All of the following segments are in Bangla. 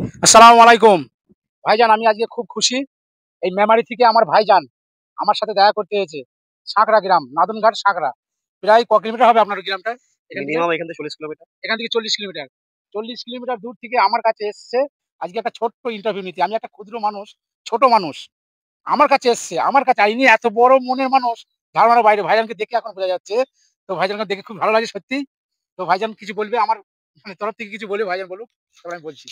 আসসালামু আলাইকুম ভাইজান। আমি আজকে খুব খুশি। এই মেমারি থেকে আমার ভাইজান আমার সাথে দেখা করতে এসেছে। সাঁকড়া গ্রাম, নাদনঘাট সাঁকড়া। প্রায় ক কিলোমিটার হবে আপনার গ্রামটা? এখান থেকে মিনিমাম এখান থেকে 40 কিলোমিটার। 40 কিলোমিটার। 40 কিলোমিটার দূর থেকে আমার কাছে এসছে আজকে একটা ছোট্ট ইন্টারভিউ নিতে। আমি একটা ক্ষুদ্র মানুষ, ছোট মানুষ। আমার কাছে এসছে, আমার কাছে আর ইনি এত বড় মনের মানুষ, ধারণার বাইরে। ভাইজানকে দেখে এখন বোঝা যাচ্ছে। তো ভাইজানকে দেখে খুব ভালো লাগছে সত্যি। তো ভাইজান কিছু বলবে আমার মানে তরফ থেকে, কিছু বলবে ভাইজান বলুক, তারপর আমি বলছি।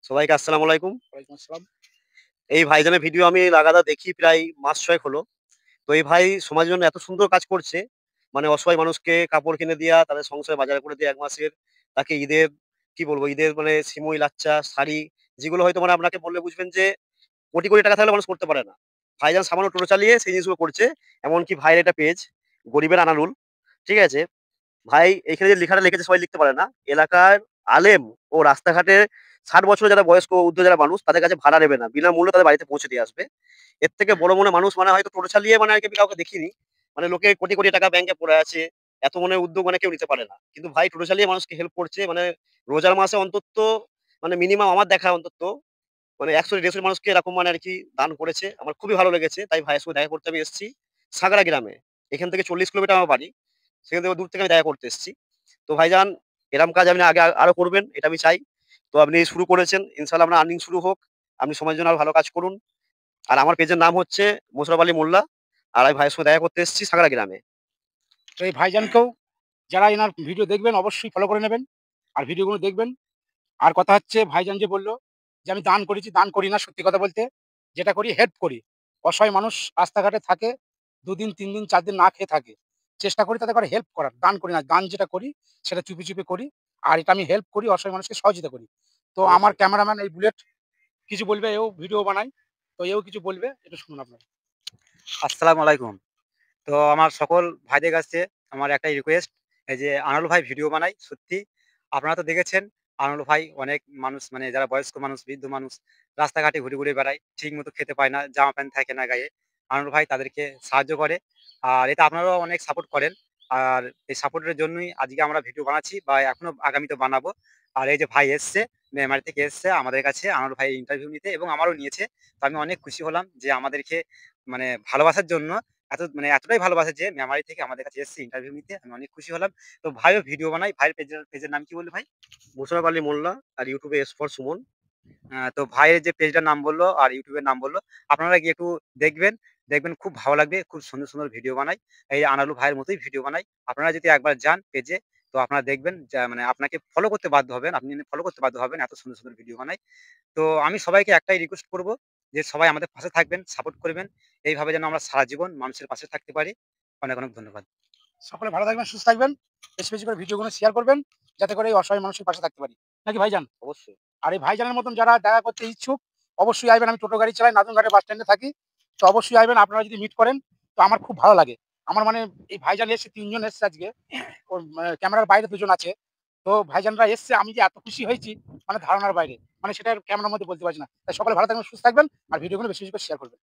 সবাইকে আসসালামু আলাইকুম। ওয়ালাইকুম আসসালাম। এই ভাইজানের ভিডিও আমি লাগাতার দেখি প্রায় মাস ছয়েক হলো। তো এই ভাই সমাজের জন্য এত সুন্দর কাজ করছে, মানে অসহায় মানুষকে কাপড় কিনে দেয়া, তাদের সংসারে বাজার করে দেয়া 1 মাসের, তাকে ঈদের কি বলবো, ঈদের মানে সিমুই, লাচ্চা, শাড়ি, যেগুলো হয়তো মানে আপনাকে বললে বুঝবেন যে কোটি কোটি টাকা থাকলে মানুষ করতে পারে না। ভাইজান সামান্য টোটো চালিয়ে সেই জিনিসগুলো করছে। এমনকি ভাইয়ের একটা পেজ, গরিবের আনারুল, ঠিক আছে? ভাই এখানে যে লেখাটা লিখেছে সবাই লিখতে পারে না। এলাকার আলেম ও রাস্তাঘাটে 60 বছরের যারা বয়স্ক উর্ধ্ব যারা মানুষ, তাদের কাছে ভাড়া নেবে না, বিনামূল্যে তাদের বাড়িতে পৌঁছে দিয়ে আসবে। এর থেকে বড় মনে মানুষ মানে হয়তো টোটো চালিয়ে মানে আরকি আমি কাউকে দেখিনি। মানে লোকে কোটি কোটি টাকা ব্যাংকে পড়ে আছে, এত মনে উদ্যোগ মানে কেউ নিতে পারে না, কিন্তু ভাই টোটো চালিয়ে মানুষকে হেল্প করছে। মানে রোজার মাসে অন্তত মানে মিনিমাম আমার দেখা অন্তত মানে 100-150 মানুষকে এরকম মানে আরকি দান করেছে। আমার খুবই ভালো লেগেছে। তাই ভাইয়ের সঙ্গে দেখা করতে আমি এসেছি সাগড়া গ্রামে। এখান থেকে 40 কিলোমিটার আমার বাড়ি। সেখান থেকে দূর থেকে আমি দেখা করতে এসেছি। তো ভাইজান, এরম কাজ আপনি আগে আরো করবেন, এটা আমি চাই। তো আপনি শুরু করেছেন, ইনশাআল্লাহ আপনার আর্নিং শুরু হোক। আপনি সমাজের জন্য আরো ভালো কাজ করুন। আর আমার পেজের নাম হচ্ছে মোশাররফ আলী মোল্লা। আর আমি ভাইয়ের সঙ্গে দেখা করতে এসেছি সাগড়া গ্রামে। তো এই ভাইজানকেও যারা এনার ভিডিও দেখবেন অবশ্যই ফলো করে নেবেন। আর ভিডিওগুলো দেখবেন। আর কথা হচ্ছে, ভাইজান যে বলল যে আমি দান করেছি, দান করি না। সত্যি কথা বলতে যেটা করি, হেল্প করি। অসহায় মানুষ রাস্তাঘাটে থাকে, ২ দিন ৩ দিন ৪ দিন না খেয়ে থাকে। চেষ্টা করি তাদের করে হেল্প করার, দান করি না। দান যেটা করি সেটা চুপি, চুপি করি। আর এটা আমি হেল্প করি, অসহায় মানুষকে সহযোগিতা করি। তো আমার অবশ্যই। ক্যামেরাম্যান এই বুলেট কিছু বলবে, এও ভিডিও বানায়। তো এও কিছু বলবে, একটু শুনুন আপনারা। আসসালামু আলাইকুম। তো আমার সকল ভাইদের কাছে আমার একটাই রিকোয়েস্ট, এই যে আনারুল ভাই ভিডিও বানায় সত্যি আপনারা তো দেখেছেন। আনারুল ভাই অনেক মানুষ মানে যারা বয়স্ক মানুষ, বৃদ্ধ মানুষ রাস্তাঘাটে ঘুরে, ঘুরে বেড়ায়। ঠিকমতো খেতে পায় না, জামা প্যান্ট থাকে না গায়ে। আনারুল ভাই তাদেরকে সাহায্য করে। আর এতে আপনারাও অনেক সাপোর্ট করেন। আর এই সাপোর্টের জন্যই আজকে আমরা ভিডিও বানাচ্ছি বা এখনো আগামীতে বানাবো। আর এই যে ভাই এসছে, মেমারি থেকে এসছে আমাদের কাছে আনারুল ভাই ইন্টারভিউ নিতে এবং আমারও নিয়েছে। তো আমি অনেক খুশি হলাম যে আমাদেরকে মানে ভালোবাসার জন্য মানে এতটাই ভালোবাসে যে মেমারি থেকে আমাদের কাছে এসেছে ইন্টারভিউ নিতে। আমি অনেক খুশি হলাম। তো ভাইও ভিডিও বানায়। ভাইয়ের পেজের নাম কি বললে ভাই? মোশাররফ আলী মোল্লা। আর ইউটিউবে এস ফর সুমন। তো ভাইয়ের যে পেজটার নাম বলল আর YouTube এর নাম বলল, আপনারা গিয়ে একটু দেখবেন। দেখবেন খুব ভালো লাগবে। খুব সুন্দর, সুন্দর ভিডিও বানায়। এই আনালু ভাইয়ের মতোই ভিডিও বানায়। আপনারা যদি একবার যান পেজে, তো আপনারা দেখবেন যা মানে আপনাকে ফলো করতে বাধ্য হবেন। আপনি ফলো করতে বাধ্য হবেন। এত সুন্দর, সুন্দর ভিডিও বানায়। তো আমি সবাইকে একটাই রিকোয়েস্ট করব যে সবাই আমাদের পাশে থাকবেন, সাপোর্ট করবেন। এইভাবে যেন আমরা সারা জীবন মানুষের পাশে থাকতে পারি। অনেক, অনেক ধন্যবাদ। সকলে ভালো থাকবেন, সুস্থ থাকবেন। বেশি, বেশি করে ভিডিওগুলো শেয়ার করবেন, যাতে করে এই অসহায় মানুষের পাশে থাকতে পারি। নাকি ভাইজান? অবশ্যই। আর এই ভাইজানের মতন যারা দেখা করতে ইচ্ছুক, অবশ্যই আইবেন। আমি টোটো গাড়ি চালাই, নাদনঘাটের বাস স্ট্যান্ডে থাকি। তো অবশ্যই আইবেন। আপনারা যদি মিট করেন, তো আমার খুব ভালো লাগে। আমার মানে এই ভাইজান এসছে, ৩ জন এসছে আজকে। ওর ক্যামেরার বাইরে ২ জন আছে। তো ভাইজানরা এসছে, আমি যে এত খুশি হয়েছি, মানে ধারণার বাইরে। মানে সেটা ক্যামেরার মধ্যে বলতে পারছি না। তাই সকলে ভালো থাকবেন, সুস্থ থাকবেন। আর ভিডিওগুলো বেশি, বেশি করে শেয়ার করবেন।